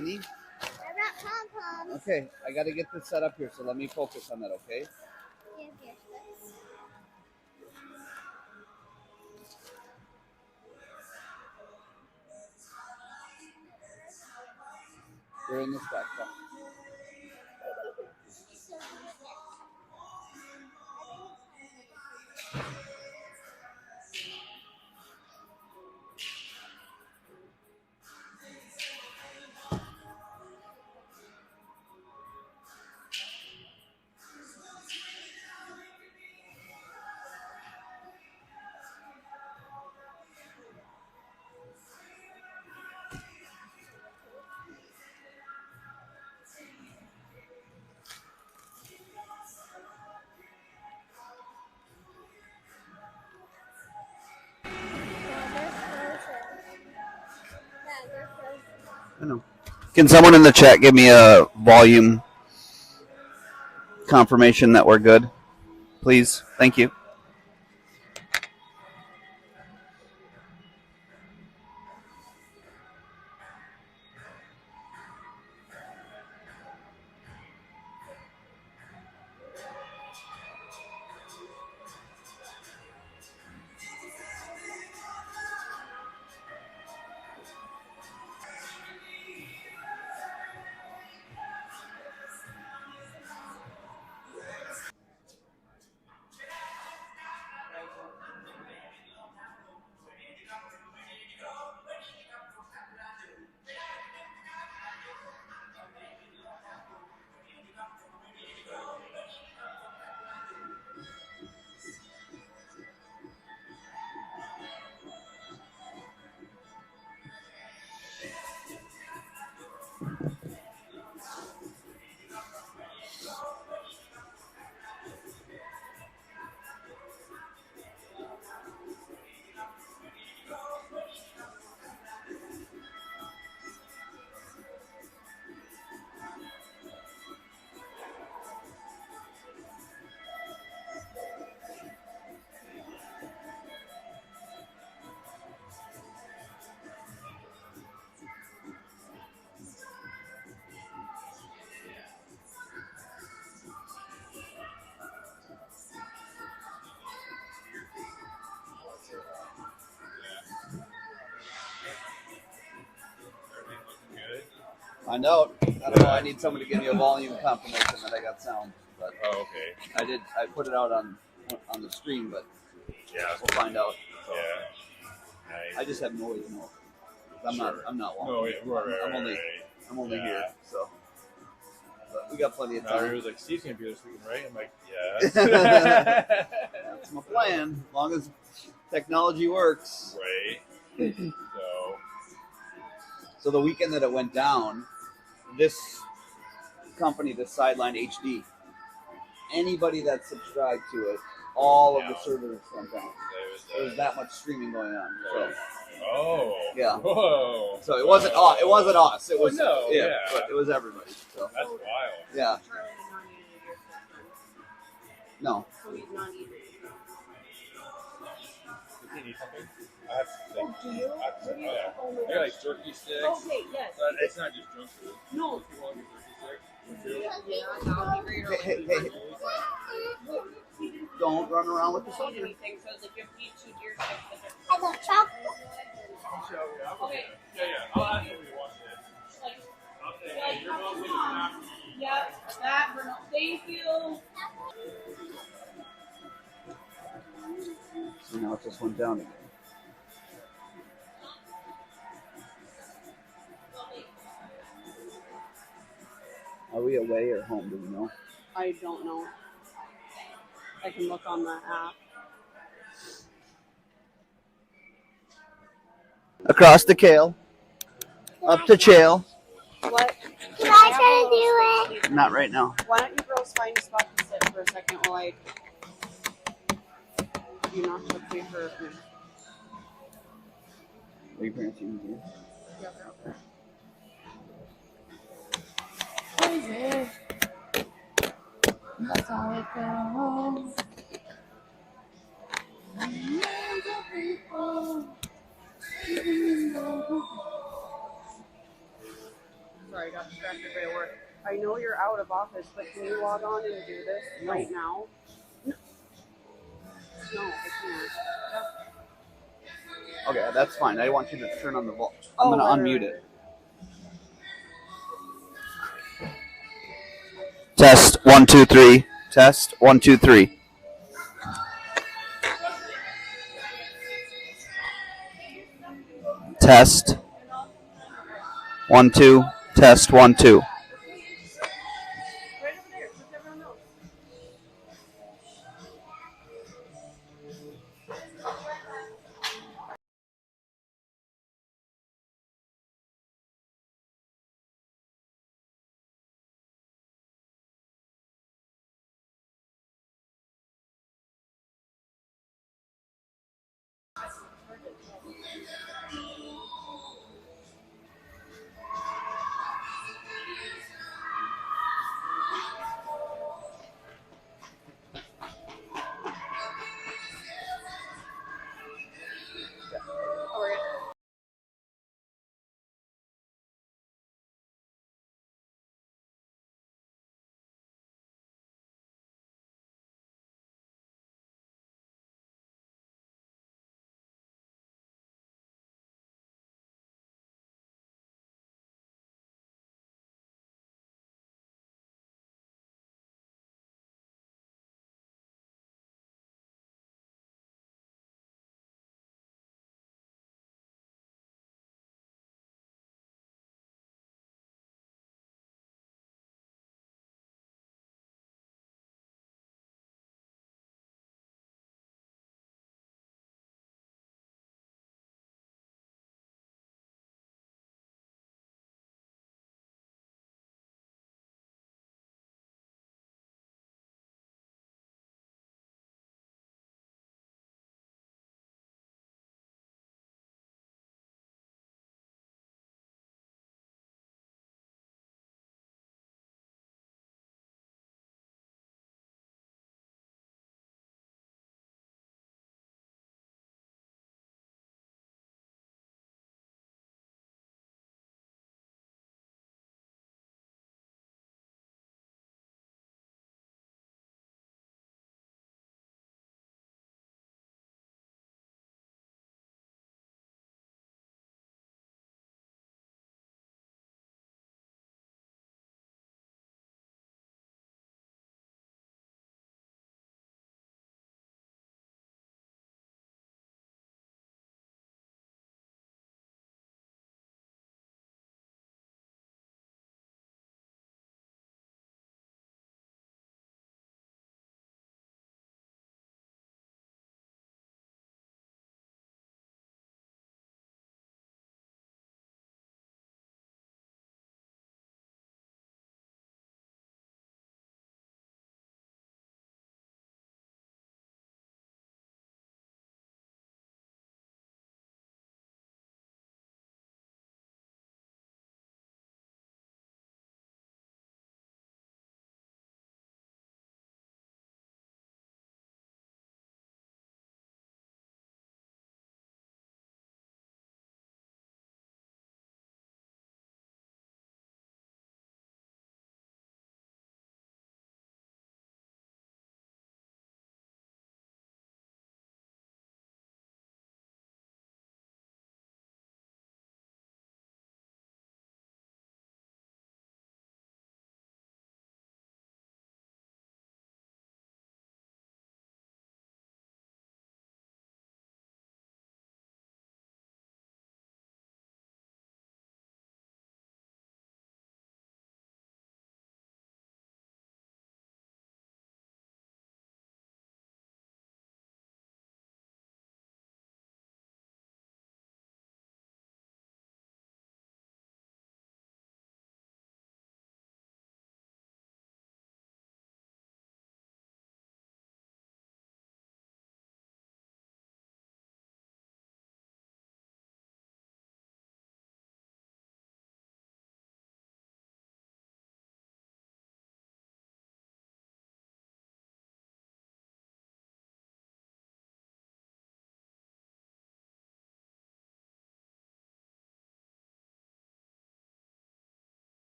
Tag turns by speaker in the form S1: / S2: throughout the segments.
S1: honey?
S2: I got pom-poms.
S1: Okay, I got to get this set up here, so let me focus on that, okay?
S2: Yes, yes, yes.
S1: They're in this backpack.
S2: They're frozen.
S1: I know. Can someone in the chat give me a volume confirmation that we're good? Please. Thank you. Find out. I don't know. I need somebody to give me a volume confirmation that I got sound. But
S3: okay.
S1: I put it out on the screen, but
S3: yeah,
S1: we'll find out. So.
S3: Yeah. Nice.
S1: I just have noise. No, I'm not walking.
S3: No, right,
S1: I'm only here. So, but we got plenty of time.
S3: He was like, Steve's gonna be this weekend, right? I'm like,
S1: yeah. That's my plan. As long as technology works.
S3: Right.
S1: So the weekend that it went down, this company, the Sideline HD, anybody that subscribed to it, all of the servers went down. There was that much streaming going on. So.
S3: Oh.
S1: Yeah.
S3: Whoa.
S1: So it wasn't us. It wasn't us. It was
S3: but
S1: it was everybody. So.
S3: That's wild.
S1: Yeah. No.
S4: So he's not eating.
S3: Does he need something? I have
S4: Do you?
S3: I got like jerky sticks.
S4: Okay, yes.
S3: But it's not just junk food.
S4: No.
S3: If you want jerky sticks.
S4: Yeah, that would be great.
S1: Hey. Don't run around with the
S4: Don't eat anything, so it's like you have to eat 2 deer sticks.
S2: I got chocolate.
S4: Okay.
S3: Yeah. I'll ask him if he wants it. I'll say, you're welcome to have to eat.
S4: Yep, that, Bruno. Thank you.
S1: So now it just went down again. Are we away or home? Do we know?
S4: I don't know. I can look on the app.
S1: Across the kale. Up to chail.
S4: What?
S2: Can I try to do it?
S1: Not right now.
S4: Why don't you girls find a spot to sit for a second while I do not to pay for it.
S1: Are your parents even here?
S4: Yeah, they're up there.
S2: Crazy. That's how it goes.
S4: Sorry, I got distracted by work. I know you're out of office, but can you log on and do this right now? No, I can't.
S1: Okay, that's fine. I want you to turn on the volume. I'm going to unmute it. Test 1 2 3. Test 1 2 3. Test 1 2. Test 1 2.
S4: Right over there, with everyone else.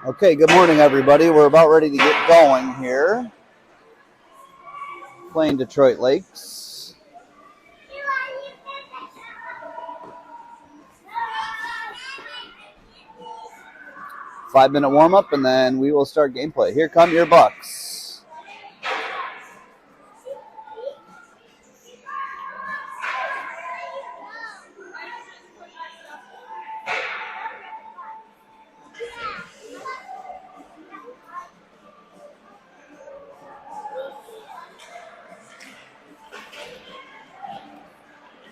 S1: Okay, good morning, everybody. We're about ready to get going here. Playing Detroit Lakes. Five-minute warm-up, and then we will start gameplay. Here come your Bucs.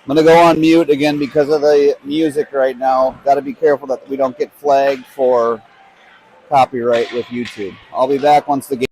S1: I'm going to go on mute again because of the music right now. Got to be careful that we don't get flagged for copyright with YouTube. I'll be back once the game.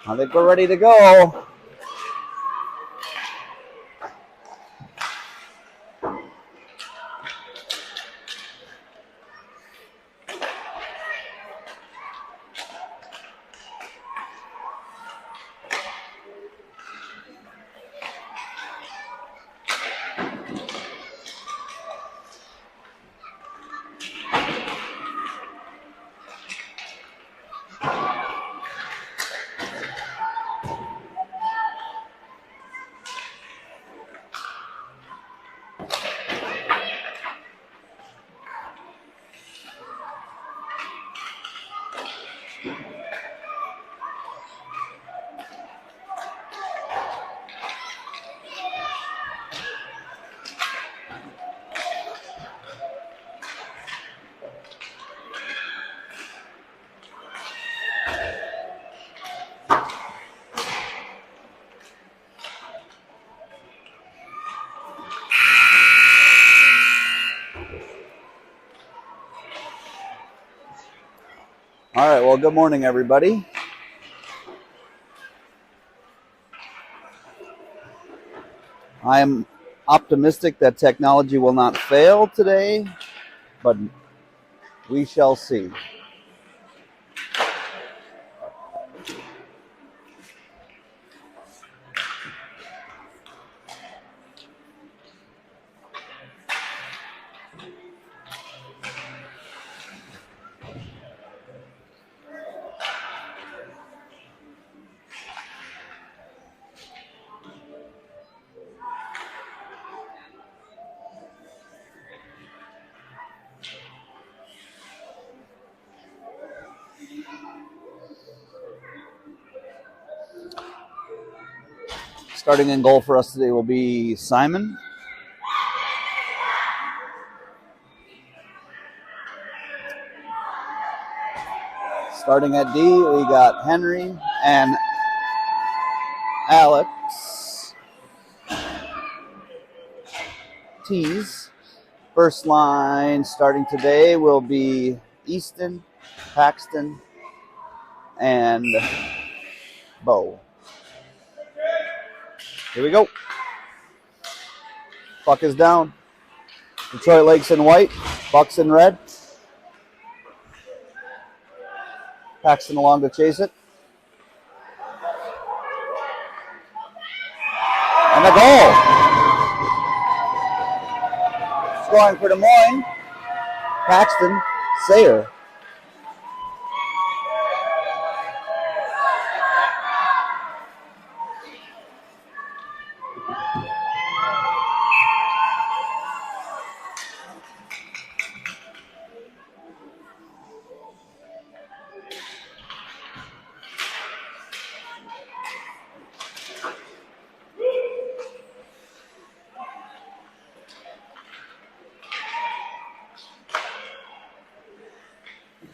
S1: I think we're ready to go. All right, well, good morning, everybody. I am optimistic that technology will not fail today, but we shall see. Starting in goal for us today will be Simon. Starting at D, we got Henry and Alex. T's. First line starting today will be Easton, Paxton, and Bo. Here we go. Puck is down. Detroit Lakes in white, Bucs in red. Paxton along to chase it. And a goal. Scoring for Des Moines, Paxton, Sayer.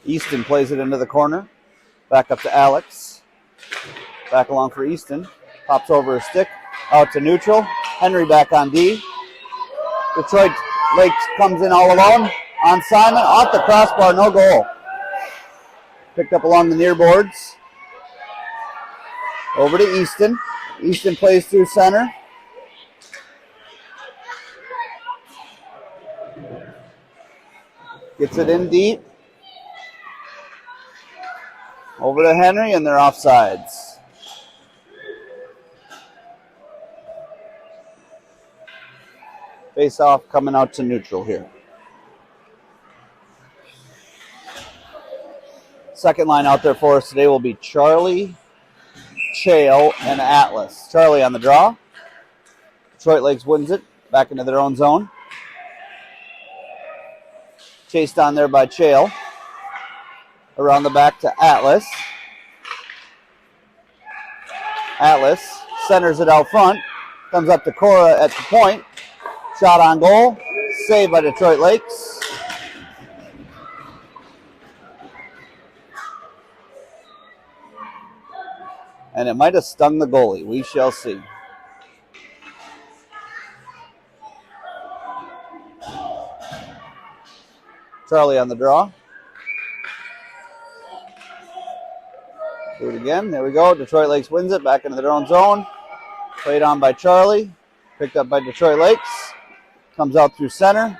S1: Easton plays it into the corner. Back up to Alex. Back along for Easton. Pops over a stick. Out to neutral. Henry back on D. Detroit Lakes comes in all alone. On Simon. Off the crossbar. No goal. Picked up along the near boards. Over to Easton. Easton plays through center. Gets it in deep. Over to Henry, and they're offsides. Face off coming out to neutral here. Second line out there for us today will be Charlie, Chael, and Atlas. Charlie on the draw. Detroit Lakes wins it. Back into their own zone. Chased on there by Chael. Around the back to Atlas. Atlas centers it out front. Comes up to Cora at the point. Shot on goal. Saved by Detroit Lakes. And it might have stung the goalie. We shall see. Charlie on the draw. Do it again. There we go. Detroit Lakes wins it. Back into their own zone. Played on by Charlie. Picked up by Detroit Lakes. Comes out through center.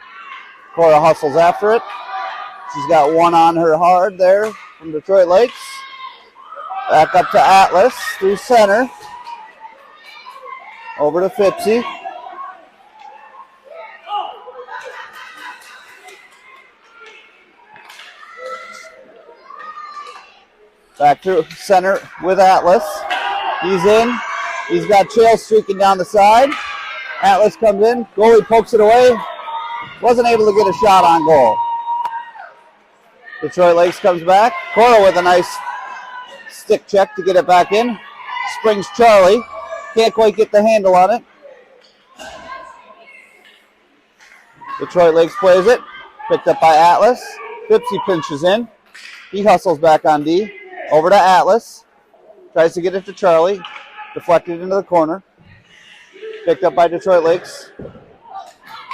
S1: Cora hustles after it. She's got one on her hard there from Detroit Lakes. Back up to Atlas through center. Over to Fipsy. Back to center with Atlas. He's in. He's got Chael streaking down the side. Atlas comes in. Goalie pokes it away. Wasn't able to get a shot on goal. Detroit Lakes comes back. Cora with a nice stick check to get it back in. Springs Charlie. Can't quite get the handle on it. Detroit Lakes plays it. Picked up by Atlas. Fipsy pinches in. He hustles back on D. Over to Atlas. Tries to get it to Charlie. Deflected into the corner. Picked up by Detroit Lakes.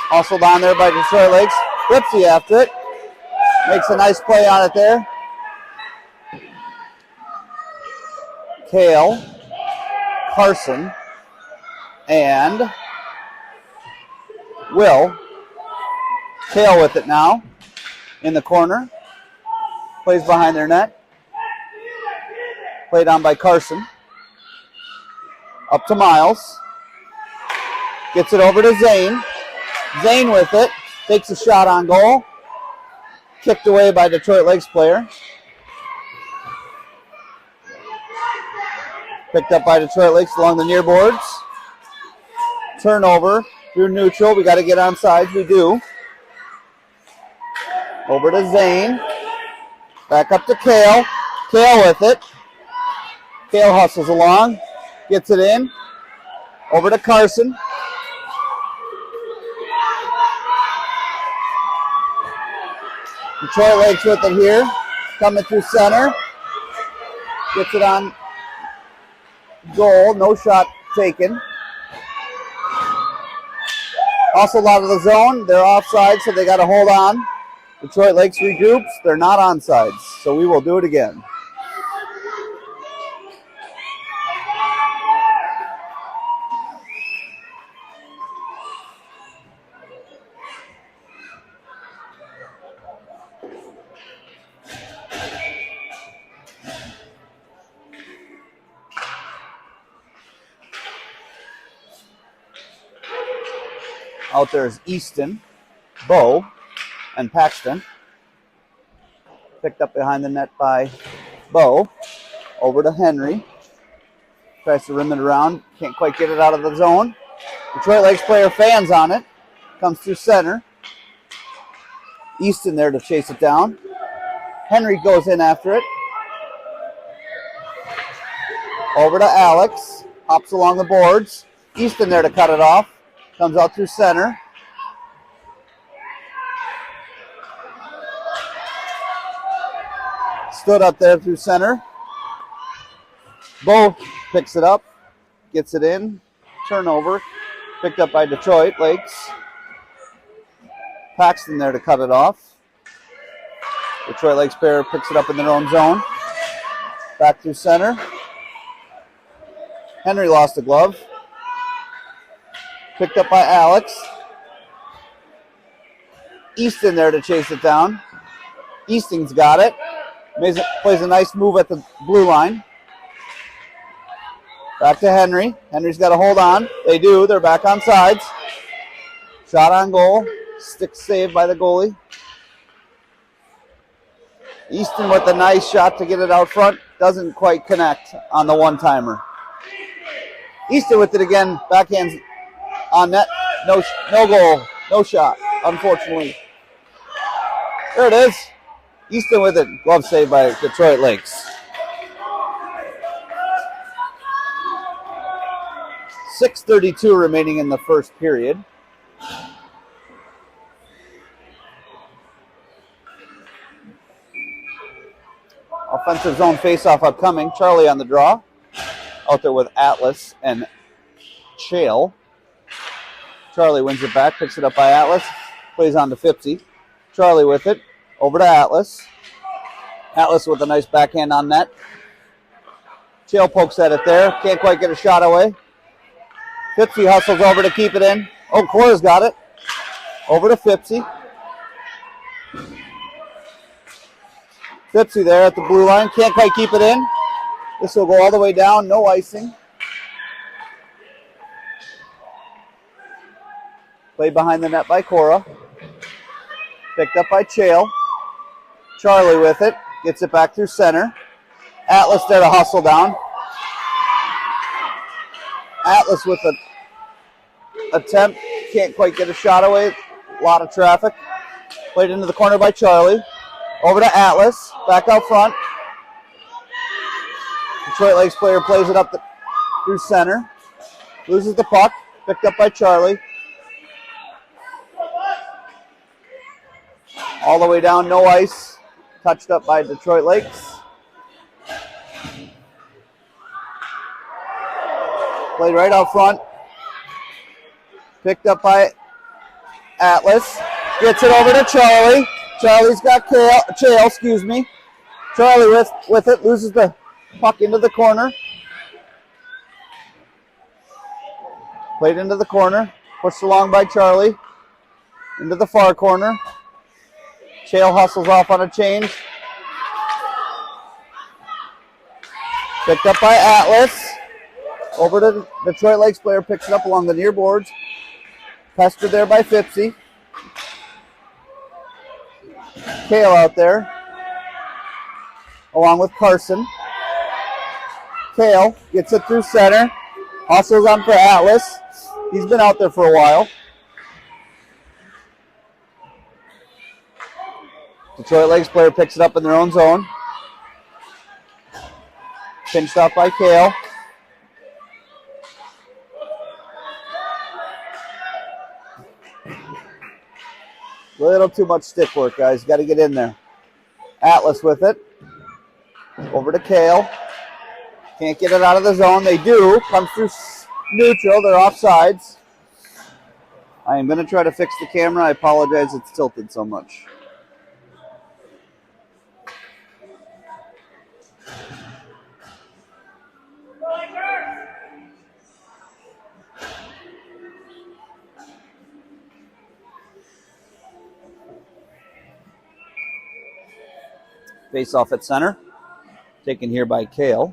S1: Hustled on there by Detroit Lakes. Fipsy after it. Makes a nice play on it there. Kale, Carson, and Will. Kale with it now in the corner. Plays behind their net. Played on by Carson. Up to Miles. Gets it over to Zane. Zane with it. Takes a shot on goal. Kicked away by Detroit Lakes player. Picked up by Detroit Lakes along the near boards. Turnover through neutral. We got to get on sides. We do. Over to Zane. Back up to Kale. Kale with it. Kale hustles along. Gets it in. Over to Carson. Detroit Lakes with it here. Coming through center. Gets it on goal. No shot taken. Hustled out of the zone. They're offside, so they got to hold on. Detroit Lakes regroups. They're not onsides, so we will do it again. Out there is Easton, Bo, and Paxton. Picked up behind the net by Bo. Over to Henry. Tries to rim it around. Can't quite get it out of the zone. Detroit Lakes player fans on it. Comes through center. Easton there to chase it down. Henry goes in after it. Over to Alex. Hops along the boards. Easton there to cut it off. Comes out through center. Stood up there through center. Bo picks it up. Gets it in. Turnover. Picked up by Detroit Lakes. Paxton there to cut it off. Detroit Lakes player picks it up in their own zone. Back through center. Henry lost the glove. Picked up by Alex. Easton there to chase it down. Easton's got it. Plays a nice move at the blue line. Back to Henry. Henry's got to hold on. They do. They're back on sides. Shot on goal. Stick saved by the goalie. Easton with a nice shot to get it out front. Doesn't quite connect on the one-timer. Easton with it again. Backhands on net. No goal. No shot, unfortunately. There it is. Easton with it. Glove saved by Detroit Lakes. 6:32 remaining in the first period. Offensive zone faceoff upcoming. Charlie on the draw. Out there with Atlas and Chale. Charlie wins it back. Picks it up by Atlas. Plays on to Fipsy. Charlie with it. Over to Atlas. Atlas with a nice backhand on net. Chale pokes at it there. Can't quite get a shot away. Fipsy hustles over to keep it in. Oh, Cora's got it. Over to Fipsy. Fipsy there at the blue line. Can't quite keep it in. This will go all the way down. No icing. Played behind the net by Cora. Picked up by Chale. Charlie with it. Gets it back through center. Atlas there to hustle down. Atlas with an attempt. Can't quite get a shot away. A lot of traffic. Played into the corner by Charlie. Over to Atlas. Back out front. Detroit Lakes player plays it up through center. Loses the puck. Picked up by Charlie. All the way down, no ice. Touched up by Detroit Lakes. Played right out front. Picked up by Atlas. Gets it over to Charlie. Charlie's got Chale, excuse me. Charlie with it, loses the puck into the corner. Played into the corner. Pushed along by Charlie. Into the far corner. Chael hustles off on a change. Picked up by Atlas. Over to Detroit Lakes player. Picks it up along the near boards. Pestered there by Fipsy. Kale out there. Along with Carson. Kale gets it through center. Hustles on for Atlas. He's been out there for a while. Detroit Lakes player picks it up in their own zone. Pinched off by Kale. A little too much stick work, guys. Got to get in there. Atlas with it. Over to Kale. Can't get it out of the zone. They do. Comes through neutral. They're offsides. I am going to try to fix the camera. I apologize. It's tilted so much. Face off at center. Taken here by Kale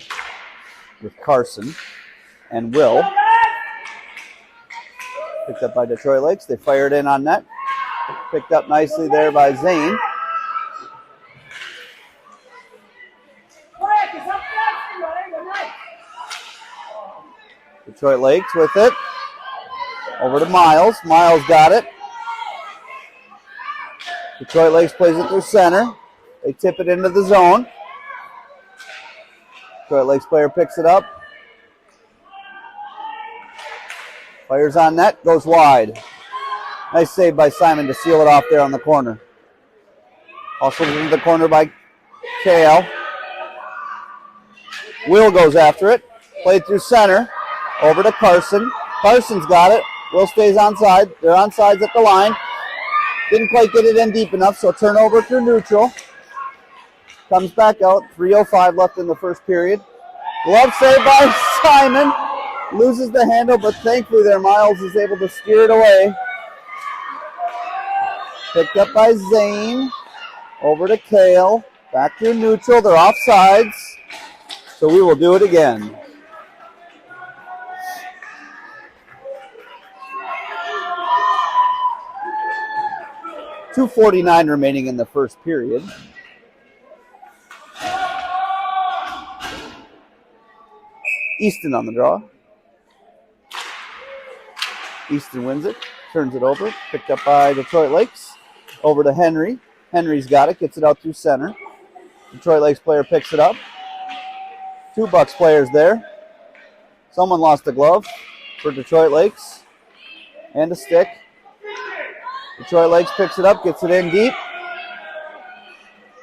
S1: with Carson and Will. Picked up by Detroit Lakes. They fired in on net. Picked up nicely there by Zane. Detroit Lakes with it. Over to Miles. Miles got it. Detroit Lakes plays it through center. They tip it into the zone. Detroit Lakes player picks it up. Fires on net, goes wide. Nice save by Simon to seal it off there on the corner. Also into the corner by Kale. Will goes after it. Played through center. Over to Carson. Carson's got it. Will stays onside. They're onsides at the line. Didn't quite get it in deep enough, so turnover through neutral. Comes back out. 3:05 left in the first period. Glove save by Simon. Loses the handle, but thankfully there Miles is able to steer it away. Picked up by Zane. Over to Kale. Back to neutral. They're offsides. So we will do it again. .249 remaining in the first period. Easton on the draw. Easton wins it. Turns it over. Picked up by Detroit Lakes. Over to Henry. Henry's got it. Gets it out through center. Detroit Lakes player picks it up. 2 Bucs players there. Someone lost a glove for Detroit Lakes. And a stick. Detroit Lakes picks it up. Gets it in deep.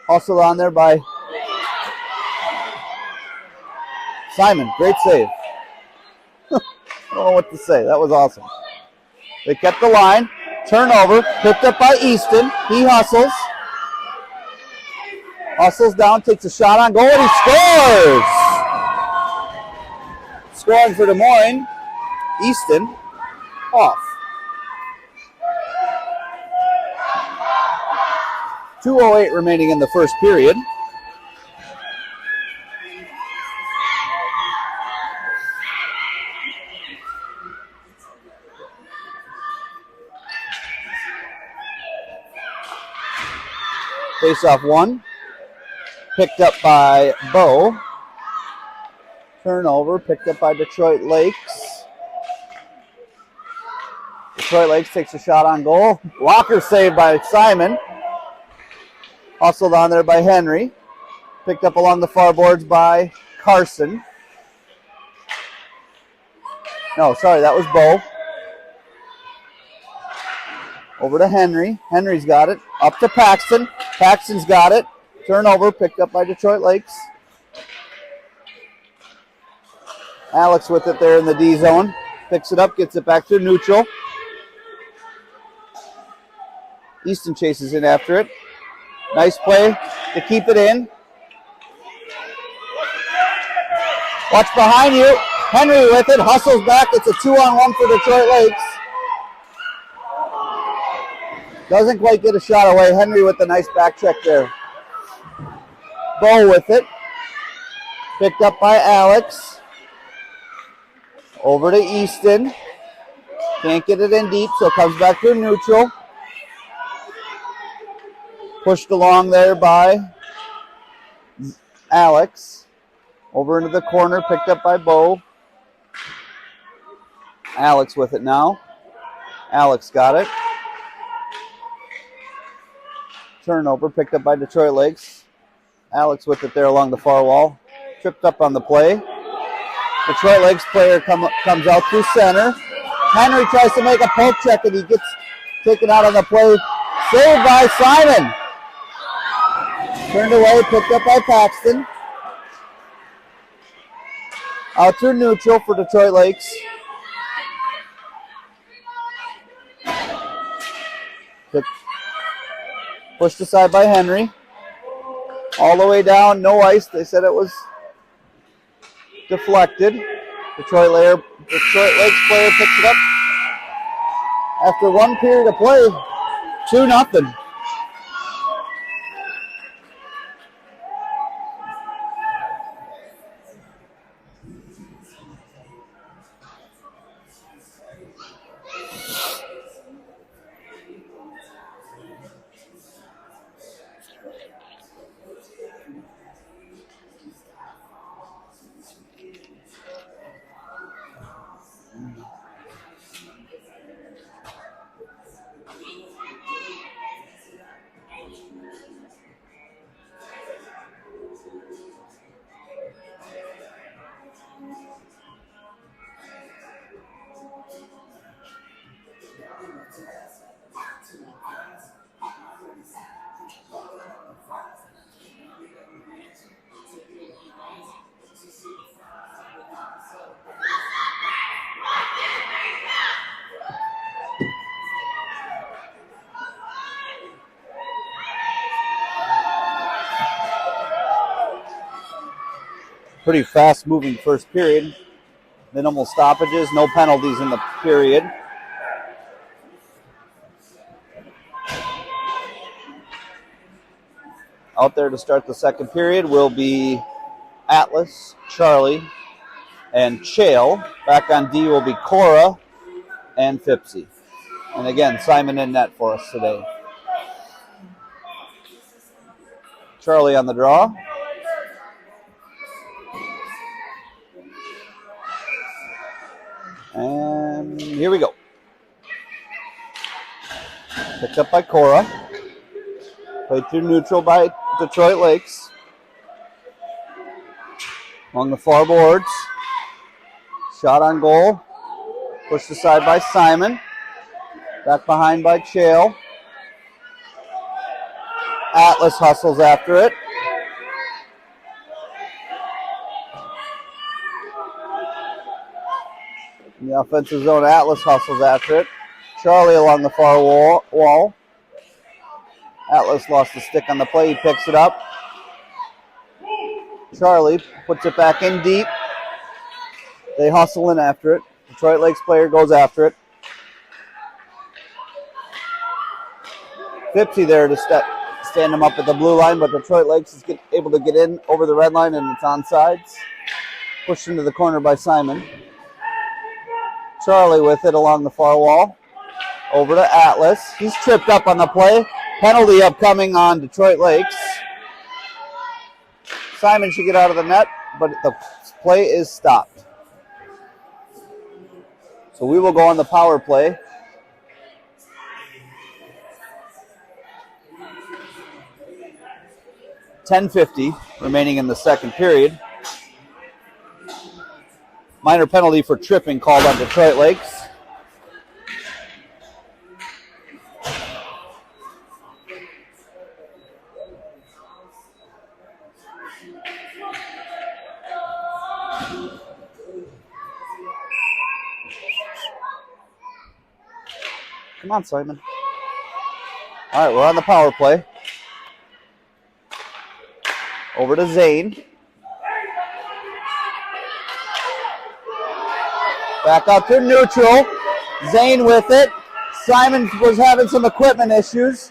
S1: Also on there by Simon. Great save. I don't know what to say. That was awesome. They kept the line. Turnover. Picked up by Easton. He hustles. Hustles down. Takes a shot on goal. And he scores! Scoring for Des Moines. Easton. Off. 2:08 remaining in the first period. Face-off one. Picked up by Bo. Turnover. Picked up by Detroit Lakes. Detroit Lakes takes a shot on goal. Blocker saved by Simon. Hustled on there by Henry. Picked up along the far boards by Carson. No, sorry, that was Bo. Over to Henry. Henry's got it. Up to Paxton. Paxton's got it. Turnover picked up by Detroit Lakes. Alex with it there in the D zone. Picks it up, gets it back to neutral. Easton chases in after it. Nice play to keep it in. Watch behind you. Henry with it, hustles back. It's a 2-on-1 for Detroit Lakes. Doesn't quite get a shot away. Henry with the nice back check there. Bo with it. Picked up by Alex. Over to Easton. Can't get it in deep, so it comes back to neutral. Pushed along there by Alex. Over into the corner, picked up by Bo. Alex with it now. Alex got it. Turnover, picked up by Detroit Lakes. Alex with it there along the far wall. Tripped up on the play. Detroit Lakes player comes out through center. Henry tries to make a poke check and he gets taken out on the play. Saved by Simon. Turned away, picked up by Paxton. Out through neutral for Detroit Lakes. Pushed aside by Henry. All the way down, no ice. They said it was deflected. Detroit Lakes player picks it up. After one period of play, 2-0. Pretty fast-moving first period. Minimal stoppages, no penalties in the period. Out there to start the second period will be Atlas, Charlie, and Chale. Back on D will be Cora and Fipsy. And again, Simon in net for us today. Charlie on the draw. And here we go. Picked up by Cora. Played through neutral by Detroit Lakes. Along the far boards. Shot on goal. Pushed aside by Simon. Back behind by Chale. Atlas hustles after it. In the offensive zone, Atlas hustles after it. Charlie along the far wall. Atlas lost the stick on the play. He picks it up. Charlie puts it back in deep. They hustle in after it. Detroit Lakes player goes after it. Fipsy there to stand him up at the blue line, but Detroit Lakes is able to get in over the red line, and it's onside. Pushed into the corner by Simon. Charlie with it along the far wall. Over to Atlas. He's tripped up on the play. Penalty upcoming on Detroit Lakes. Simon should get out of the net, but the play is stopped. So we will go on the power play. .10:50 remaining in the second period. Minor penalty for tripping called on Detroit Lakes. Come on, Simon. All right, we're on the power play. Over to Zane. Back out to neutral. Zane with it. Simon was having some equipment issues.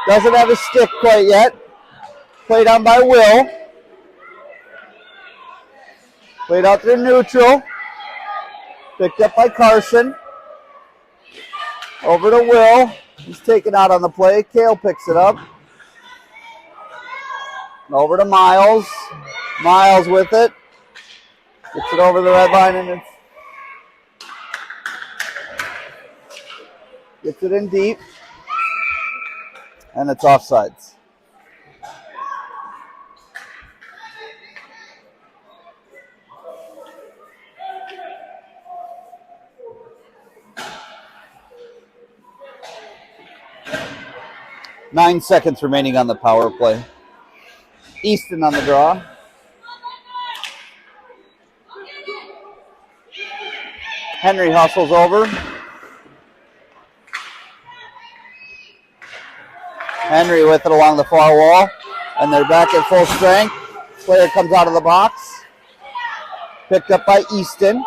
S1: Doesn't have his stick quite yet. Played on by Will. Played out through neutral. Picked up by Carson. Over to Will. He's taken out on the play. Kale picks it up. Over to Miles. Miles with it. Gets it over the red line and it's gets it in deep. And it's offsides. Nine seconds remaining on the power play. Easton on the draw. Henry hustles over. Henry with it along the far wall. And they're back at full strength. Player comes out of the box. Picked up by Easton.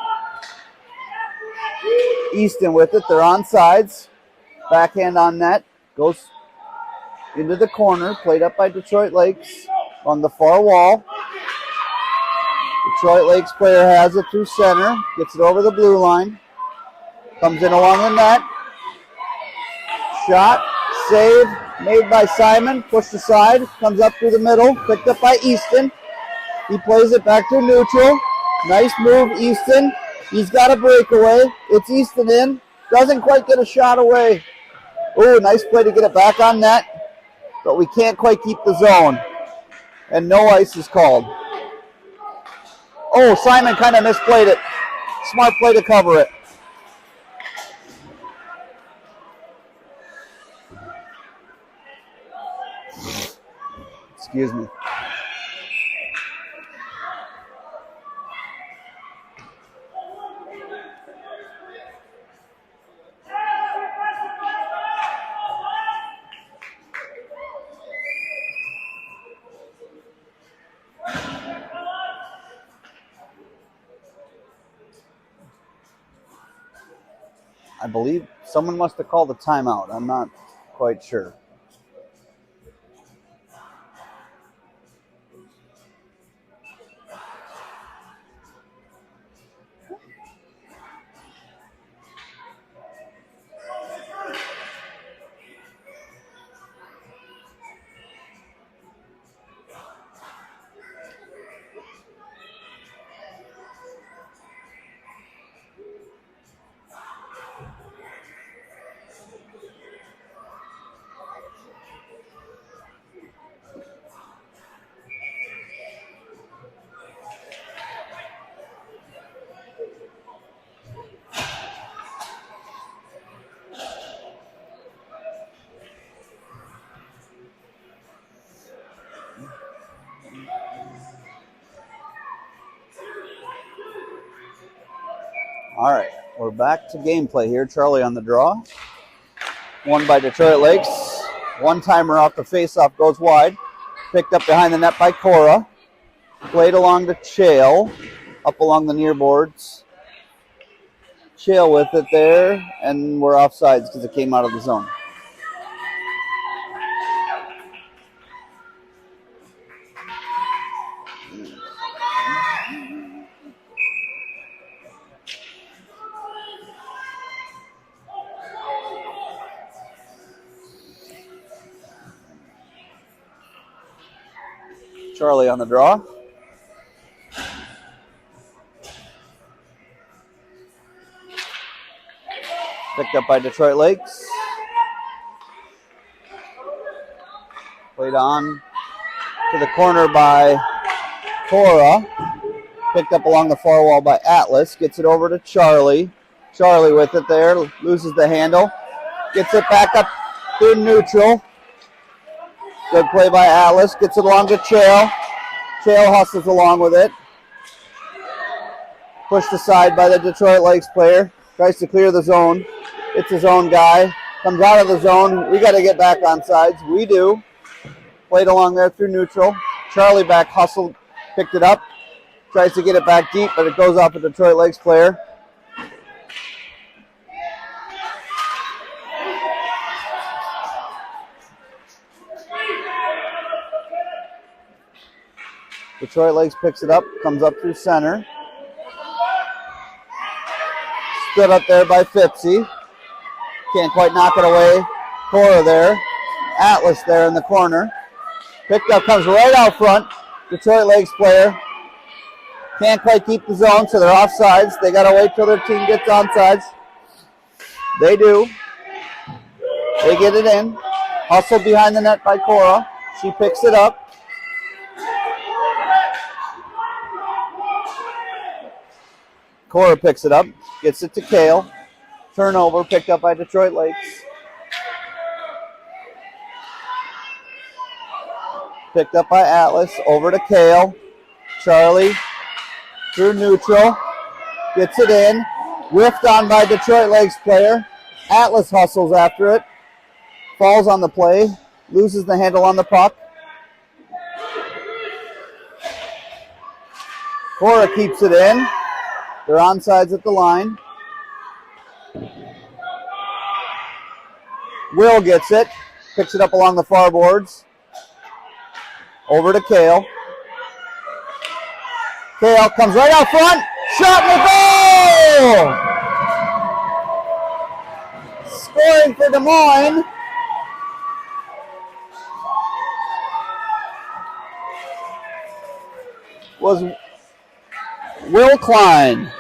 S1: Easton with it. They're on sides. Backhand on net. Goes into the corner. Played up by Detroit Lakes on the far wall. Detroit Lakes player has it through center. Gets it over the blue line. Comes in along the net. Shot. Save. Made by Simon. Pushed aside. Comes up through the middle. Picked up by Easton. He plays it back to neutral. Nice move, Easton. He's got a breakaway. It's Easton in. Doesn't quite get a shot away. Ooh, nice play to get it back on net. But we can't quite keep the zone. And no ice is called. Oh, Simon kind of misplayed it. Smart play to cover it. Excuse me. I believe someone must have called a timeout. I'm not quite sure. All right, we're back to gameplay here. Charlie on the draw. Won by Detroit Lakes. One-timer off the face-off goes wide. Picked up behind the net by Cora. Played along to Chael. Up along the near boards. Chael with it there. And we're offsides because it came out of the zone. Charlie on the draw. Picked up by Detroit Lakes. Played on to the corner by Cora. Picked up along the far wall by Atlas. Gets it over to Charlie. Charlie with it there. Loses the handle. Gets it back up to neutral. Good play by Atlas. Gets it along to Chael. Chael hustles along with it. Pushed aside by the Detroit Lakes player. Tries to clear the zone. It's his own guy. Comes out of the zone. We got to get back on sides. We do. Played along there through neutral. Charlie back hustled. Picked it up. Tries to get it back deep, but it goes off a Detroit Lakes player. Detroit Lakes picks it up, comes up through center. Stood up there by Fipsy. Can't quite knock it away. Cora there. Atlas there in the corner. Picked up, comes right out front. Detroit Lakes player. Can't quite keep the zone, so they're offsides. They got to wait till their team gets onside. They do. They get it in. Hustle behind the net by Cora. She picks it up. Cora picks it up, gets it to Kale. Turnover picked up by Detroit Lakes. Picked up by Atlas, over to Kale. Charlie through neutral, gets it in. Whiffed on by Detroit Lakes player. Atlas hustles after it. Falls on the play, loses the handle on the puck. Cora keeps it in. They're onside at the line. Will gets it. Picks it up along the far boards. Over to Kale. Kale comes right out front. Shot and a goal! Scoring for Des Moines. Was Will Klein.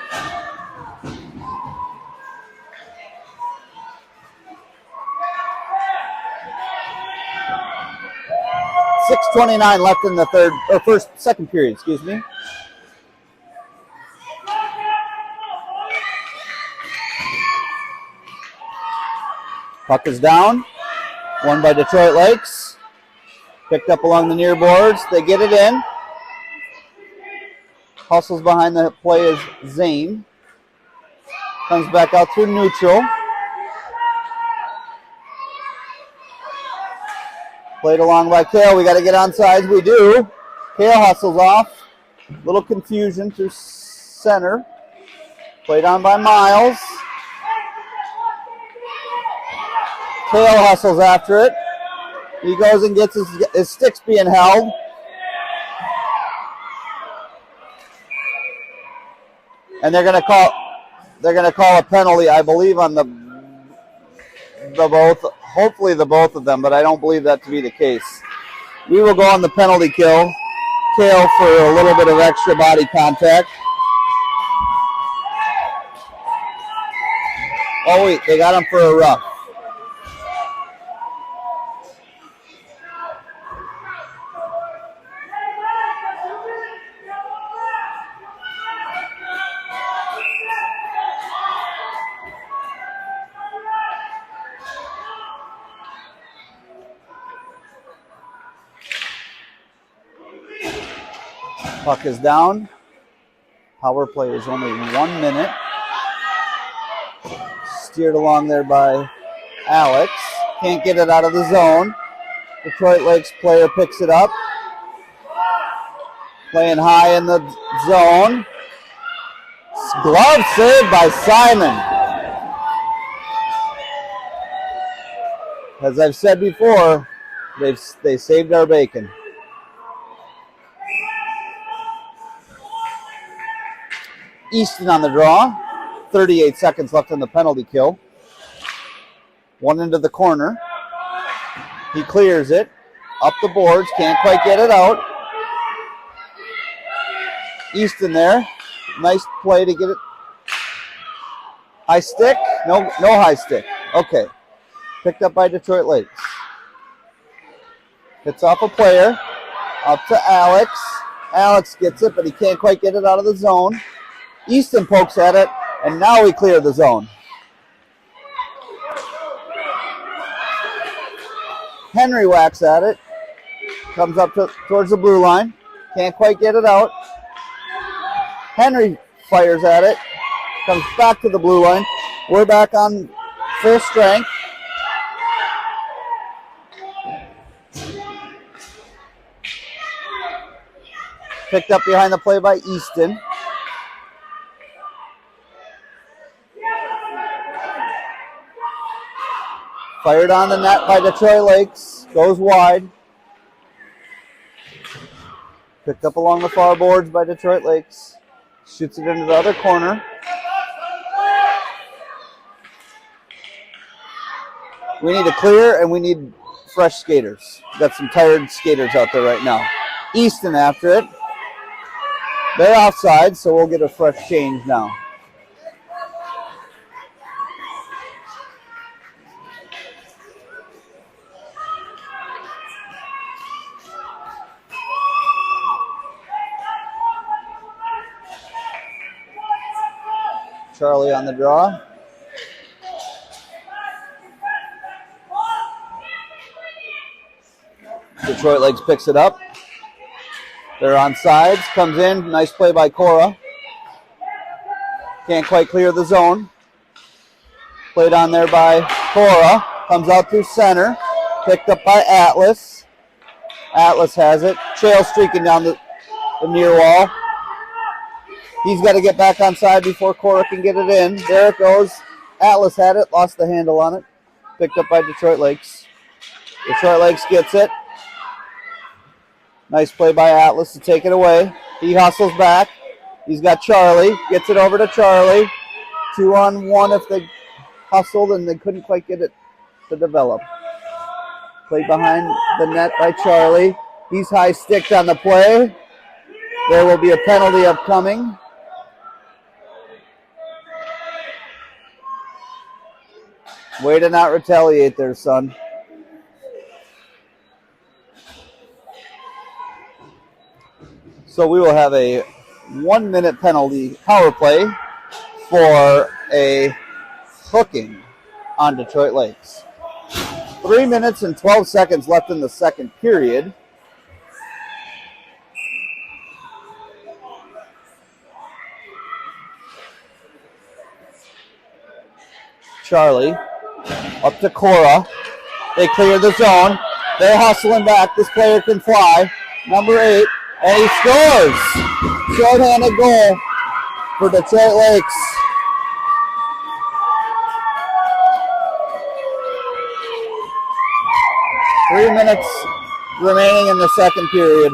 S1: 6:29 left in the second period, excuse me. Puck is down. Won by Detroit Lakes. Picked up along the near boards. They get it in. Hustles behind the play is Zane. Comes back out through neutral. Played along by Kale. We got to get on sides. We do. Kale hustles off. Little confusion through center. Played on by Miles. Kale hustles after it. He goes and gets his sticks being held. And they're going to call a penalty, I believe, on the both. Hopefully the both of them, but I don't believe that to be the case. We will go on the penalty kill. Kale for a little bit of extra body contact. Oh wait, they got him for a rough. Puck is down. Power play is only 1 minute. Steered along there by Alex. Can't get it out of the zone. Detroit Lakes player picks it up. Playing high in the zone. Glove saved by Simon. As I've said before, they saved our bacon. Easton on the draw. 38 seconds left on the penalty kill. One into the corner. He clears it. Up the boards. Can't quite get it out. Easton there. Nice play to get it. High stick? No high stick. Okay. Picked up by Detroit Lakes. Hits off a player. Up to Alex. Alex gets it, but he can't quite get it out of the zone. Easton pokes at it, and now we clear the zone. Henry whacks at it. Comes up towards the blue line. Can't quite get it out. Henry fires at it. Comes back to the blue line. We're back on full strength. Picked up behind the play by Easton. Fired on the net by Detroit Lakes. Goes wide. Picked up along the far boards by Detroit Lakes. Shoots it into the other corner. We need a clear and we need fresh skaters. Got some tired skaters out there right now. Easton after it. They're offside, so we'll get a fresh change now. Charlie on the draw. Detroit Lakes picks it up. They're on sides. Comes in. Nice play by Cora. Can't quite clear the zone. Played on there by Cora. Comes out through center. Picked up by Atlas. Atlas has it. Trail streaking down the near wall. He's got to get back on side before Cora can get it in. There it goes. Atlas had it. Lost the handle on it. Picked up by Detroit Lakes. Detroit Lakes gets it. Nice play by Atlas to take it away. He hustles back. He's got Charlie. Gets it over to Charlie. 2-on-1 if they hustled and they couldn't quite get it to develop. Play behind the net by Charlie. He's high-sticked on the play. There will be a penalty upcoming. Way to not retaliate there, son. So we will have a 1-minute penalty power play for a hooking on Detroit Lakes. 3 minutes and 12 seconds left in the second period. Charlie up to Cora. They clear the zone. They're hustling back. This player can fly. Number 8. And he scores. Short-handed goal for Detroit Lakes. Three minutes remaining in the second period.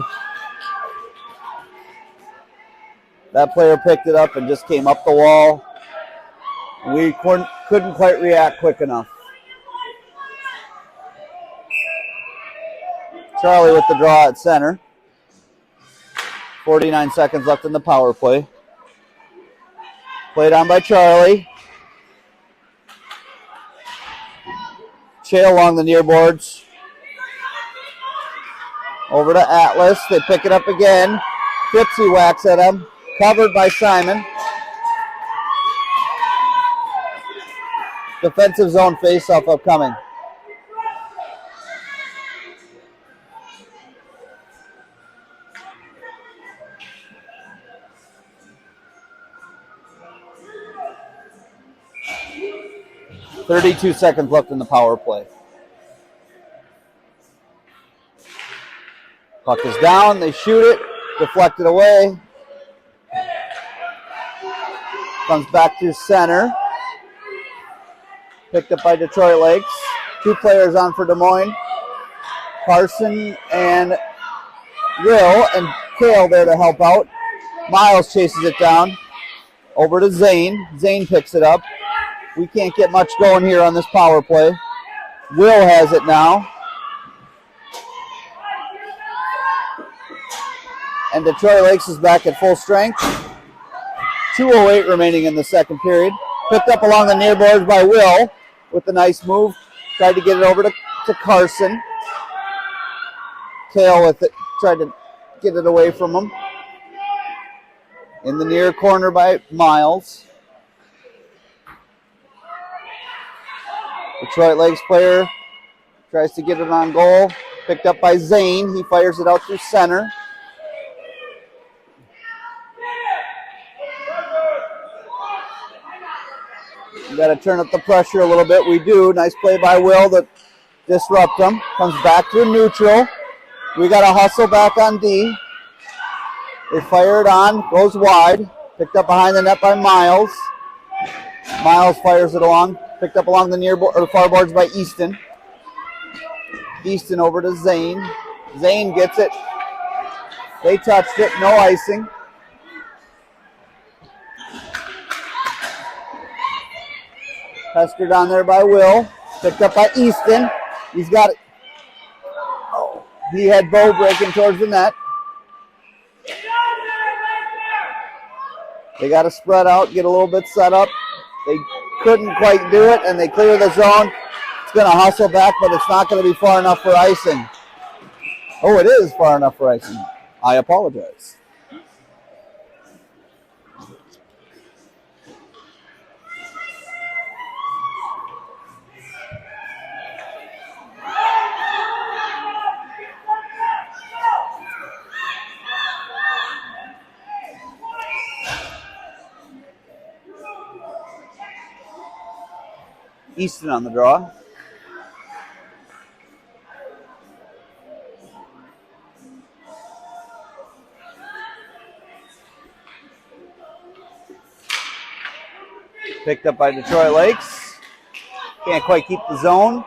S1: That player picked it up and just came up the wall. We couldn't quite react quick enough. Charlie with the draw at center. 49 seconds left in the power play. Played on by Charlie. Chail along the near boards. Over to Atlas. They pick it up again. Fitzy whacks at him. Covered by Simon. Defensive zone face-off upcoming. .32 seconds left in the power play. Puck is down. They shoot it. Deflected away. Comes back to center. Picked up by Detroit Lakes. 2 players on for Des Moines. Carson and Will and Kale there to help out. Miles chases it down. Over to Zane. Zane picks it up. We can't get much going here on this power play. Will has it now. And Detroit Lakes is back at full strength. 2:08 remaining in the second period. Picked up along the near boards by Will with a nice move. Tried to get it over to Carson. Kale with it. Tried to get it away from him. In the near corner by Miles. Detroit Lakes player tries to get it on goal. Picked up by Zane. He fires it out through center. We got to turn up the pressure a little bit. We do. Nice play by Will to disrupt them. Comes back to neutral. We got to hustle back on D. They fire it on, goes wide. Picked up behind the net by Miles. Miles fires it along. Picked up along the far boards by Easton. Easton over to Zane. Zane gets it. They touched it, no icing. Pestered on there by Will. Picked up by Easton. He's got it. Oh, he had Bo breaking towards the net. They got to spread out, get a little bit set up. They couldn't quite do it, and they clear the zone. It's going to hustle back, but it's not going to be far enough for icing. Oh, it is far enough for icing. I apologize. Easton on the draw. Picked up by Detroit Lakes. Can't quite keep the zone.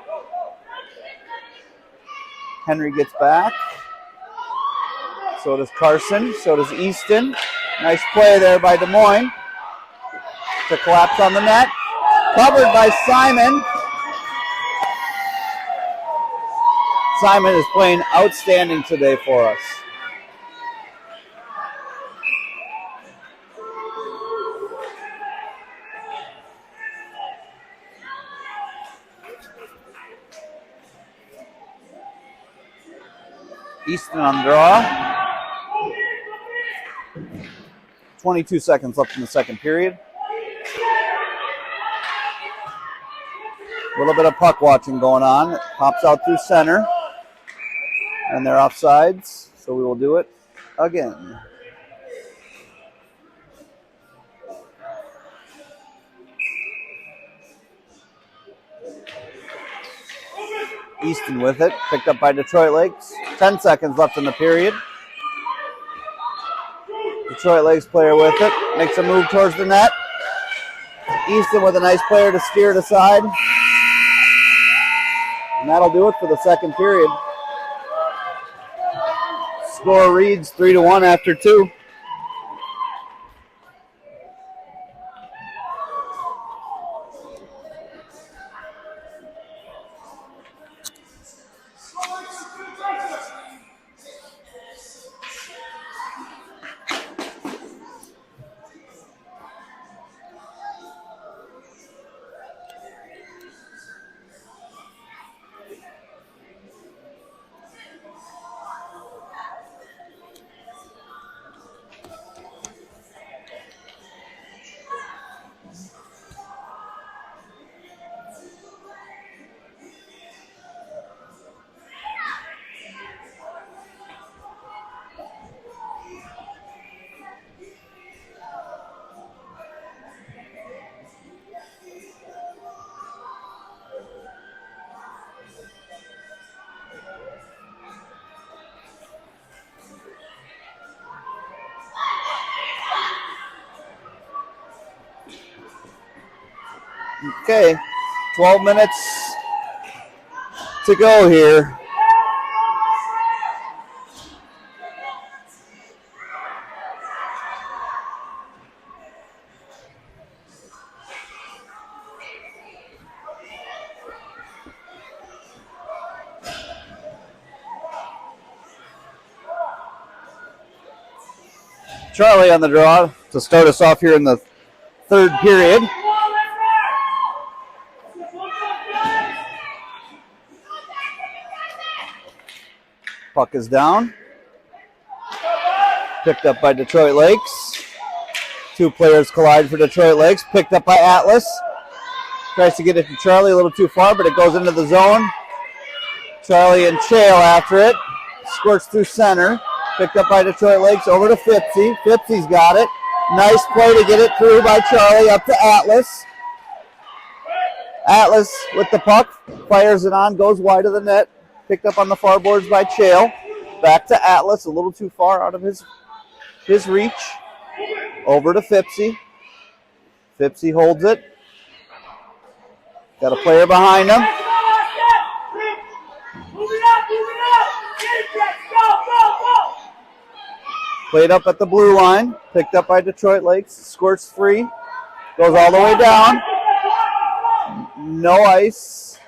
S1: Henry gets back. So does Carson. So does Easton. Nice play there by Des Moines. To collapse on the net. Covered by Simon. Simon is playing outstanding today for us. Easton on the draw. 22 seconds left in the second period. A little bit of puck watching going on. It pops out through center. And they're offsides, so we will do it again. Easton with it, picked up by Detroit Lakes. 10 seconds left in the period. Detroit Lakes player with it, makes a move towards the net. Easton with a nice player to steer it aside. And that'll do it for the second period. Score reads 3-1 after 2. Okay, 12 minutes to go here. Charlie on the draw to start us off here in the third period. Puck is down. Picked up by Detroit Lakes. Two players collide for Detroit Lakes. Picked up by Atlas. Tries to get it to Charlie a little too far, but it goes into the zone. Charlie and Chael after it. Squirts through center. Picked up by Detroit Lakes over to Fipsy. Fipsy's got it. Nice play to get it through by Charlie up to Atlas. Atlas with the puck. Fires it on. Goes wide of the net. Picked up on the far boards by Chael. Back to Atlas. A little too far out of his his reach. Over to Fipsy. Fipsy holds it. Got a player behind him. Played up at the blue line. Picked up by Detroit Lakes. Squirts free. Goes all the way down. No ice.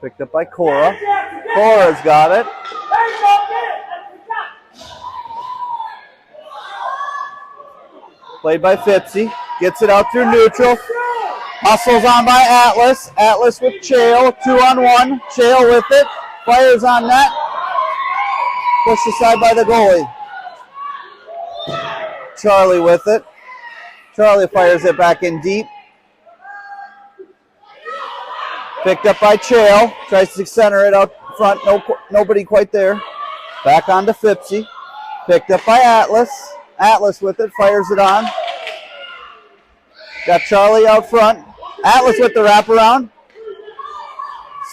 S1: Picked up by Cora. Cora's got it. Played by Fipsy. Gets it out through neutral. Hustles on by Atlas. Atlas with Chael. 2-on-1. Chael with it. Fires on net. Pushed aside by the goalie. Charlie with it. Charlie fires it back in deep. Picked up by Chael. Tries to center it out front. Nobody quite there. Back on to Fipsy. Picked up by Atlas. Atlas with it. Fires it on. Got Charlie out front. Atlas with the wraparound.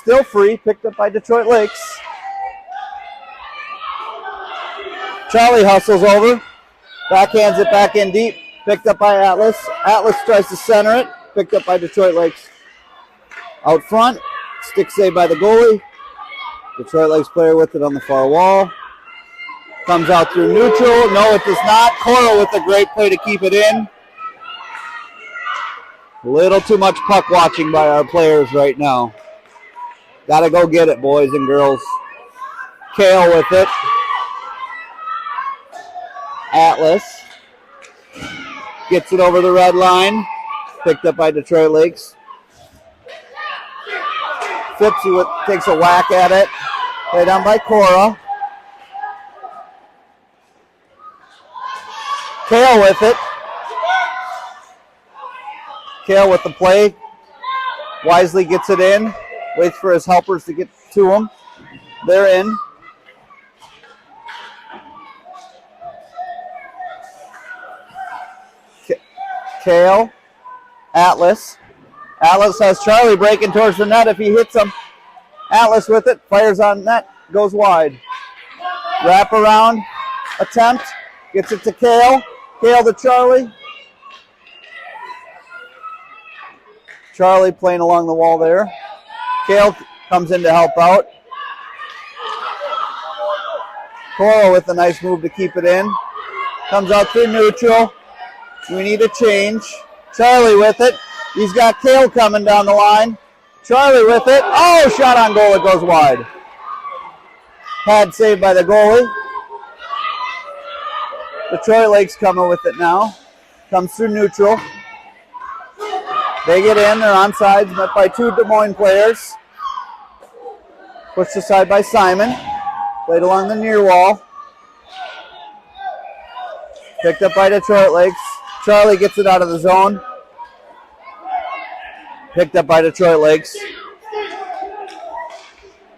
S1: Still free. Picked up by Detroit Lakes. Charlie hustles over. Backhands it back in deep. Picked up by Atlas. Atlas tries to center it. Picked up by Detroit Lakes. Out front. Stick save by the goalie. Detroit Lakes player with it on the far wall. Comes out through neutral. No, it does not. Cora with a great play to keep it in. A little too much puck watching by our players right now. Got to go get it, boys and girls. Kale with it. Atlas gets it over the red line. Picked up by Detroit Lakes. Fipsy takes a whack at it. Played on by Cora. Kale with it. Kale with the play. Wisely gets it in. Waits for his helpers to get to him. They're in. Kale. Atlas. Atlas has Charlie breaking towards the net if he hits him. Atlas with it. Fires on net. Goes wide. Wrap around. Attempt. Gets it to Kale. Kale to Charlie. Charlie playing along the wall there. Kale comes in to help out. Cora with a nice move to keep it in. Comes out through neutral. We need a change. Charlie with it. He's got Kale coming down the line. Charlie with it. Oh, shot on goal. It goes wide. Pad saved by the goalie. Detroit Lakes coming with it now. Comes through neutral. They get in. They're on sides, met by two Des Moines players. Pushed aside by Simon. Played along the near wall. Picked up by Detroit Lakes. Charlie gets it out of the zone. Picked up by Detroit Lakes.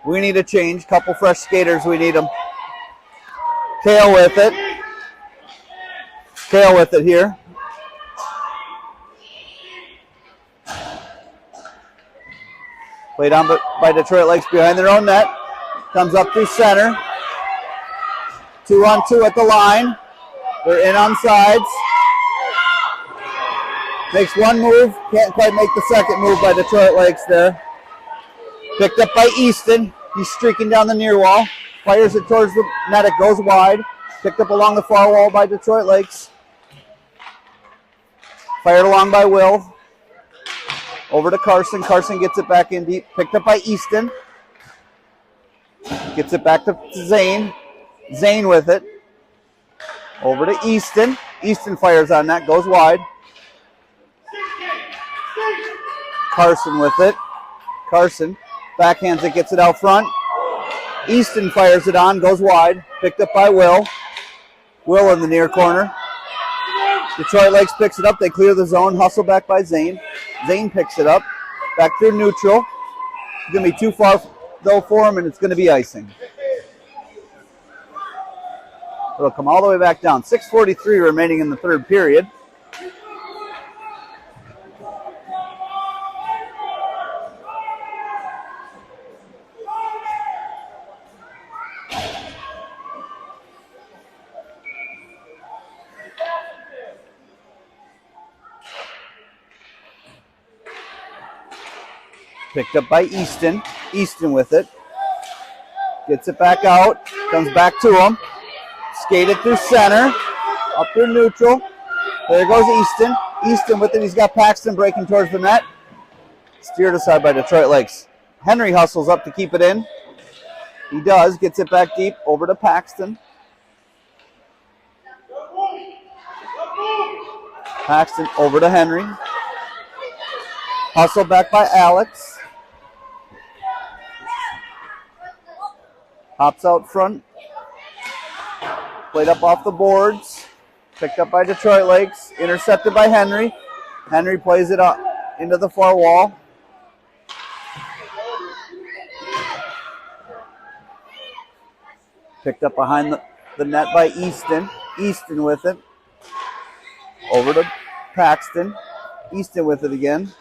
S1: We need a change. Couple fresh skaters. We need them. Kale with it. Kale with it here. Played on by Detroit Lakes behind their own net. Comes up through center. 2-on-2 at the line. They're in on sides. Makes one move. Can't quite make the second move by Detroit Lakes there. Picked up by Easton. He's streaking down the near wall. Fires it towards the net. It goes wide. Picked up along the far wall by Detroit Lakes. Fired along by Will. Over to Carson. Carson gets it back in deep. Picked up by Easton. Gets it back to Zane. Zane with it. Over to Easton. Easton fires on that. Goes wide. Carson with it. Carson backhands it. Gets it out front. Easton fires it on. Goes wide. Picked up by Will. Will in the near corner. Detroit Lakes picks it up. They clear the zone. Hustle back by Zane. Zane picks it up. Back through neutral. It's going to be too far though for him, and it's going to be icing. It'll come all the way back down. 6:43 remaining in the third period. Picked up by Easton. Easton with it. Gets it back out. Comes back to him. Skated through center. Up through neutral. There goes Easton. Easton with it. He's got Paxton breaking towards the net. Steered aside by Detroit Lakes. Henry hustles up to keep it in. He does. Gets it back deep. Over to Paxton. Paxton over to Henry. Hustle back by Alex. Hops out front. Played up off the boards. Picked up by Detroit Lakes. Intercepted by Henry. Henry plays it up into the far wall. Picked up behind the net by Easton. Easton with it. Over to Paxton. Easton with it again.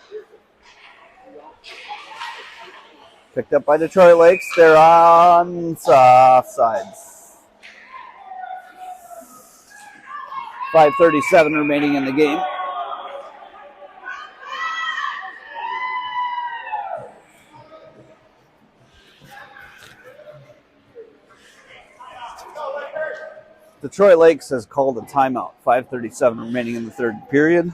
S1: Picked up by Detroit Lakes. They're on offsides. 5:37 remaining in the game. Detroit Lakes has called a timeout. 5:37 remaining in the third period.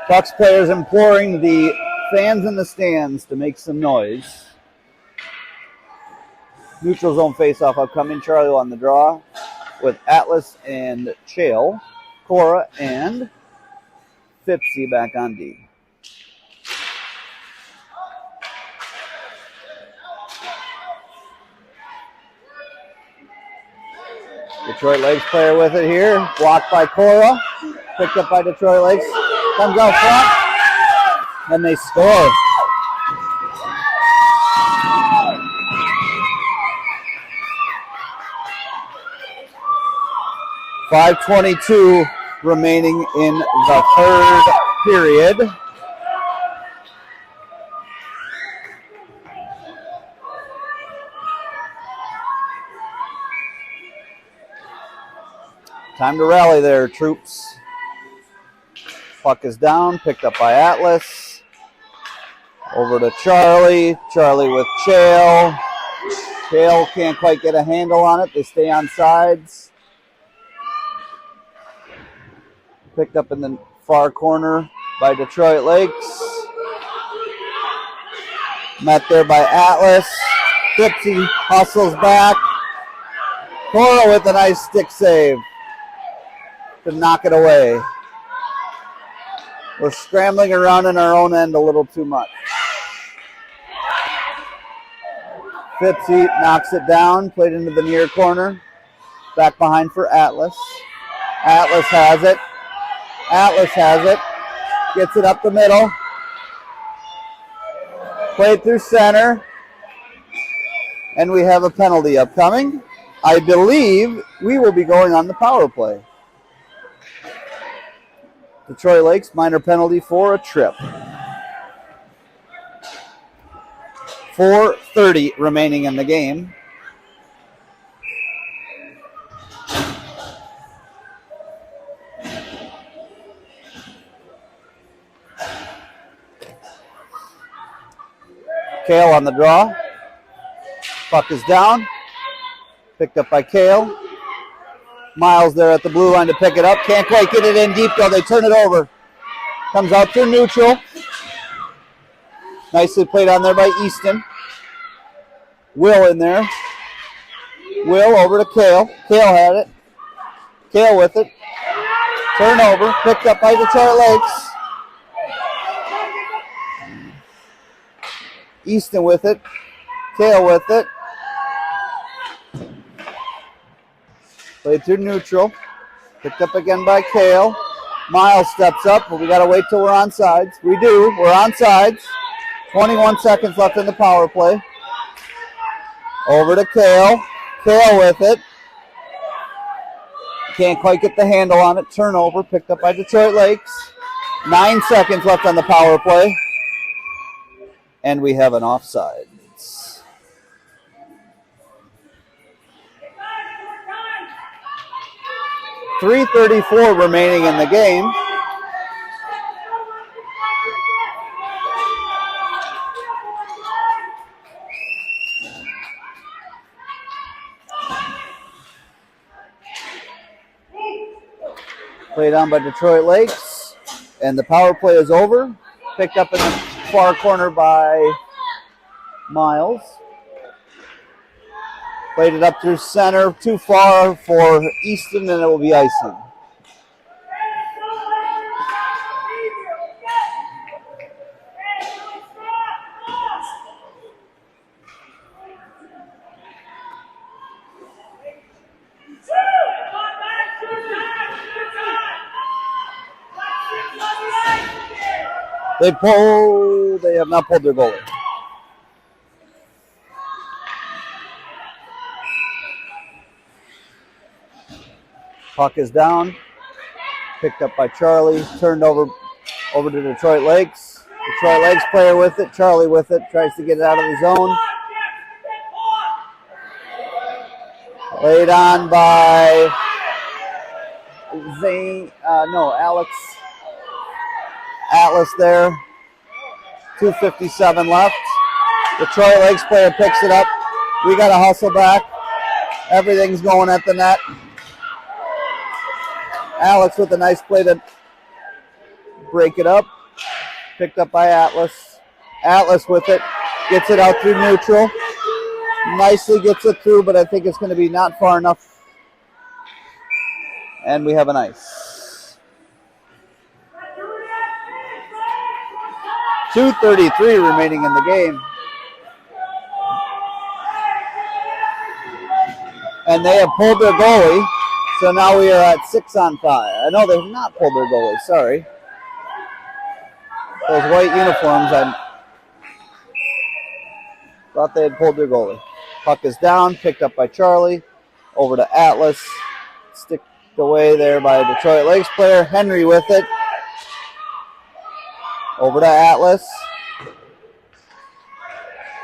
S1: Bucs players imploring the fans in the stands to make some noise. Neutral zone faceoff upcoming. Charlie on the draw with Atlas and Chael. Cora and Fipsy back on D. Detroit Lakes player with it here. Blocked by Cora. Picked up by Detroit Lakes. Comes out front. And they score. .5:22 remaining in the third period. Time to rally there, troops. Puck is down, picked up by Atlas. Over to Charlie. Charlie with Chael. Chael can't quite get a handle on it. They stay on sides. Picked up in the far corner by Detroit Lakes. Met there by Atlas. Fipsy hustles back. Cora with a nice stick save to knock it away. We're scrambling around in our own end a little too much. Fipsy knocks it down, played into the near corner. Back behind for Atlas. Atlas has it. Atlas has it. Gets it up the middle. Played through center. And we have a penalty upcoming. I believe we will be going on the power play. Detroit Lakes, minor penalty for a trip. 4:30 remaining in the game. Kale on the draw. Puck is down. Picked up by Kale. Miles there at the blue line to pick it up. Can't quite get it in deep though. They turn it over. Comes out through neutral. Nicely played on there by Easton. Will in there. Will over to Kale. Kale had it. Kale with it. Turnover. Picked up by Detroit Lakes. Easton with it. Kale with it. Played through neutral. Picked up again by Kale. Miles steps up, but we got to wait till we're on sides. We do. We're on sides. 21 seconds left in the power play. Over to Kale. Kale with it. Can't quite get the handle on it. Turnover picked up by Detroit Lakes. 9 seconds left on the power play. And we have an offside. 3:34 remaining in the game. Played on by Detroit Lakes, and the power play is over. Picked up in the far corner by Miles. Played it up through center, too far for Easton, and it will be icing. They have not pulled their goalie. Puck is down. Picked up by Charlie. Turned over to Detroit Lakes. Detroit Lakes player with it. Charlie with it. Tries to get it out of the zone. Laid on by Alex. Atlas there. 2:57 left. Detroit Lakes player picks it up. We got to hustle back. Everything's going at the net. Alex with a nice play to break it up. Picked up by Atlas. Atlas with it. Gets it out through neutral. Nicely gets it through, but I think it's going to be not far enough. And we have an ice. 2:33 remaining in the game. And they have pulled their goalie. So now we are at 6-on-5. No, they have not pulled their goalie. Sorry. Those white uniforms, I thought they had pulled their goalie. Puck is down, picked up by Charlie. Over to Atlas. Sticked away there by a Detroit Lakes player. Henry with it. Over to Atlas.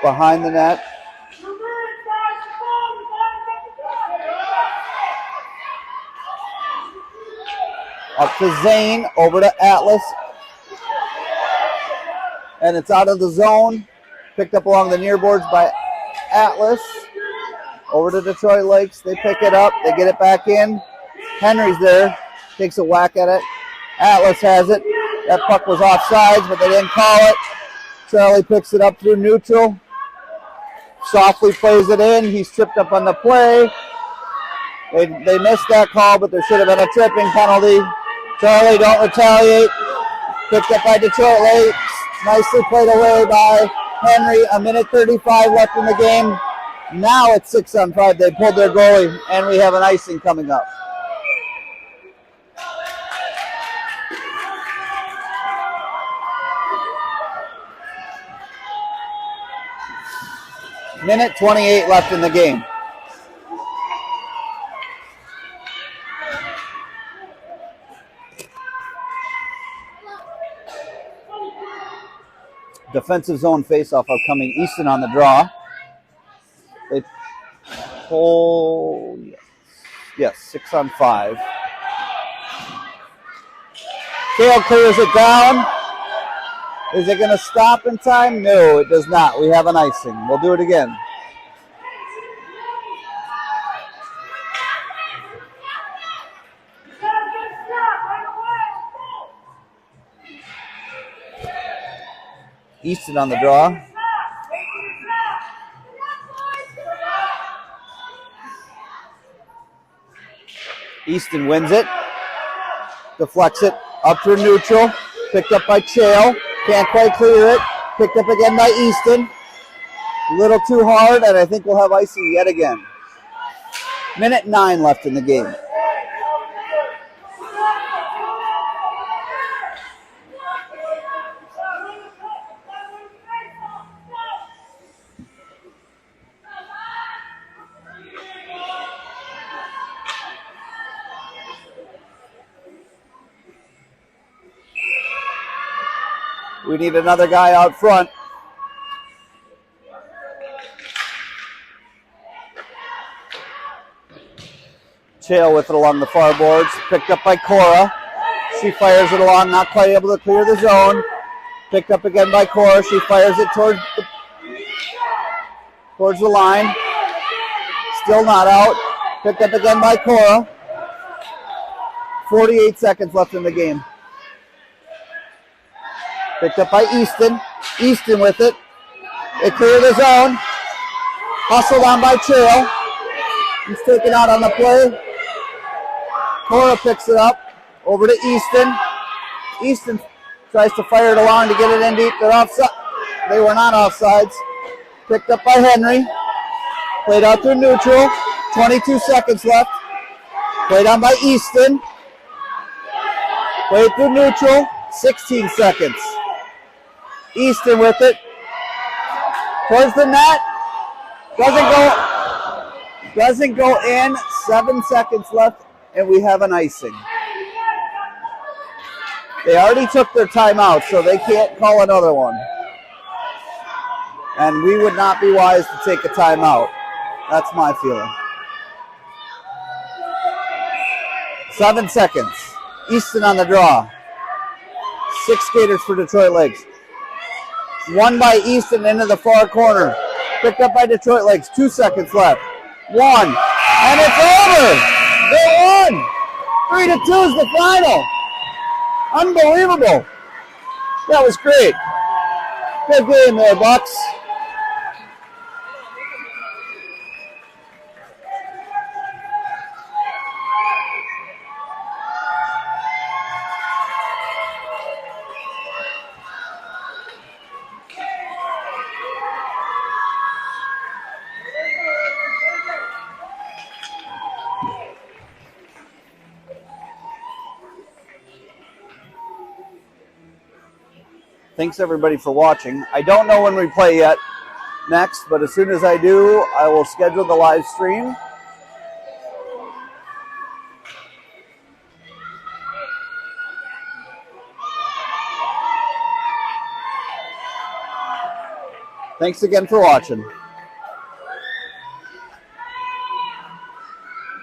S1: Behind the net. Up to Zane, over to Atlas. And it's out of the zone. Picked up along the near boards by Atlas. Over to Detroit Lakes. They pick it up. They get it back in. Henry's there. Takes a whack at it. Atlas has it. That puck was offsides, but they didn't call it. Charlie picks it up through neutral. Softly plays it in. He's tripped up on the play. They missed that call, but there should have been a tripping penalty. Charlie, don't retaliate. Picked up by Detroit Lakes. Nicely played away by Henry. 1:35 left in the game. Now it's 6-on-5. They pulled their goalie, and we have an icing coming up. Minute 28 left in the game. Defensive zone faceoff upcoming. Easton on the draw. They pull, yes, 6-on-5. Kale clears it down. Is it going to stop in time? No, it does not. We have an icing. We'll do it again. Easton on the draw. Easton wins it. Deflects it up through neutral. Picked up by Chael. Can't quite clear it. Picked up again by Easton. A little too hard, and I think we'll have icing yet again. Minute 9 left in the game. We need another guy out front. Chael with it along the far boards. Picked up by Cora. She fires it along, not quite able to clear the zone. Picked up again by Cora. She fires it towards the line. Still not out. Picked up again by Cora. 48 seconds left in the game. Picked up by Easton. Easton with it. They clear the zone. Hustled on by Chael. He's taken out on the play. Cora picks it up. Over to Easton. Easton tries to fire it along to get it in deep. They're offside. They were not offsides. Picked up by Henry. Played out through neutral. 22 seconds left. Played on by Easton. Played through neutral. 16 seconds. Easton with it. Towards the net. Doesn't go in. 7 seconds left, and we have an icing. They already took their timeout, so they can't call another one. And we would not be wise to take a timeout. That's my feeling. 7 seconds. Easton on the draw. 6 skaters for Detroit Lakes. Won by Easton into the far corner. Picked up by Detroit Lakes. 2 seconds left. 1. And it's over. They won. 3-2 is the final. Unbelievable. That was great. Good game there, Bucs. Thanks everybody for watching. I don't know when we play yet next, but as soon as I do, I will schedule the live stream. Thanks again for watching.